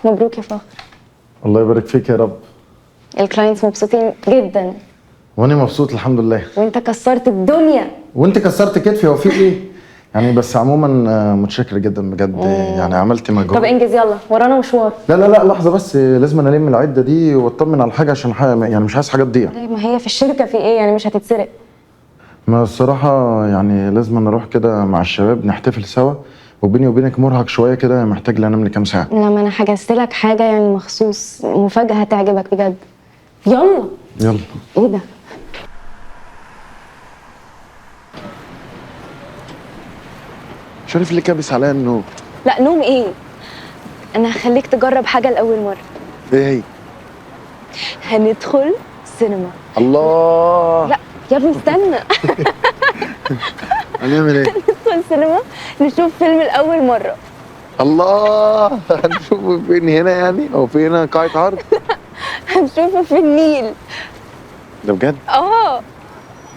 مبروك يا فخر. الله يبارك فيك يا رب. الكلاينتس مبسوطين جدا. وانا مبسوط الحمد لله. وانت كسرت الدنيا. وانت كسرت كتفي، هو في ايه؟ يعني بس عموما متشكر جدا بجد. يعني عملت مجهود. طب انجز يلا، ورانا مشوار. لا لحظه بس، لازم أنا الم العده دي واطمن على حاجه عشان يعني مش عايز حاجه تضيع. ما هي في الشركه في ايه يعني، مش هتتسرق؟ ما الصراحه يعني لازم أنا اروح كده مع الشباب نحتفل سوا، وبيني وبينك مرهق شويه كده، محتاج لي انام لي كام ساعه. لما انا حجزت لك حاجه يعني مخصوص، مفاجاه هتعجبك بجد. يلا. يلا. ايه ده؟ مش عارف ليه كابس عليا النوم. لا نوم ايه، انا هخليك تجرب حاجه لاول مره. ايه هي؟ هندخل سينما. الله. لا يا ابني استنى. هنعمل ايه؟ ندخل سينما نشوف فيلم لاول مره. الله. هنشوفه فين هنا يعني؟ او في هنا قاعة عرض؟ هنشوفه في النيل. ده بجد؟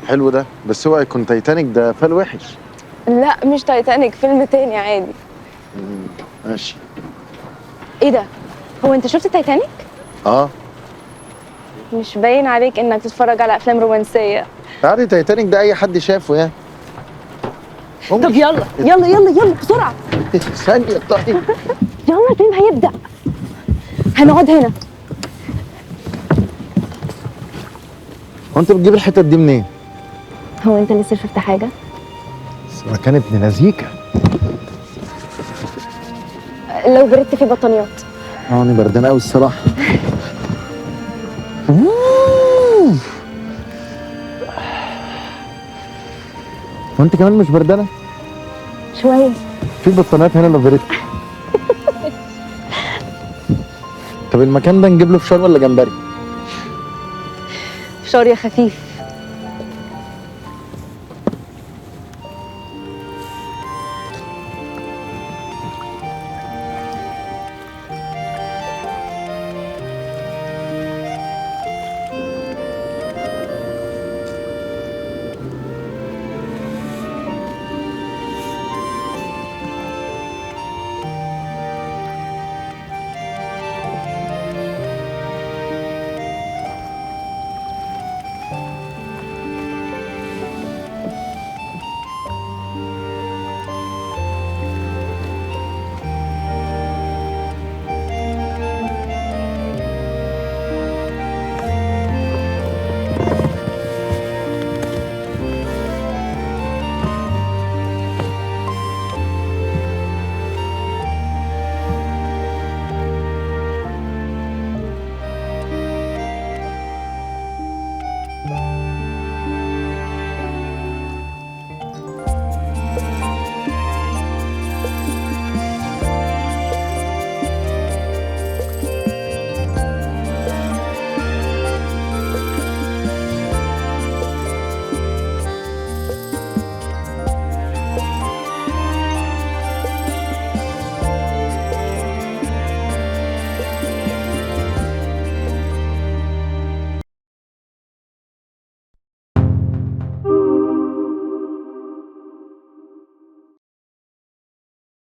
حلو ده، بس اوعى يكون تايتانيك، ده فال وحش. لا مش تايتانيك، فيلم تاني عادي. ماشي. ايه ده؟ هو انت شفت تايتانيك؟ مش باين عليك انك تتفرج على افلام رومانسيه. عادي، تايتانيك ده اي حد شافه يعني. طب يلا يلا يلا يلا بسرعه. ثانية طيب. يلا الفيلم هيبدأ. هنقعد هنا. هو انت بتجيب الحتت دي منين؟ هو انت لسه شفت حاجه؟ مكان ابن نزيكا. لو بردت في بطانيات. انا بردان قوي الصراحه. وانت كمان مش بردانه؟ شويه. في بطانيات هنا لو بردت. طب المكان ده نجيب له فشار ولا جمبري؟ فشار يا خفيف.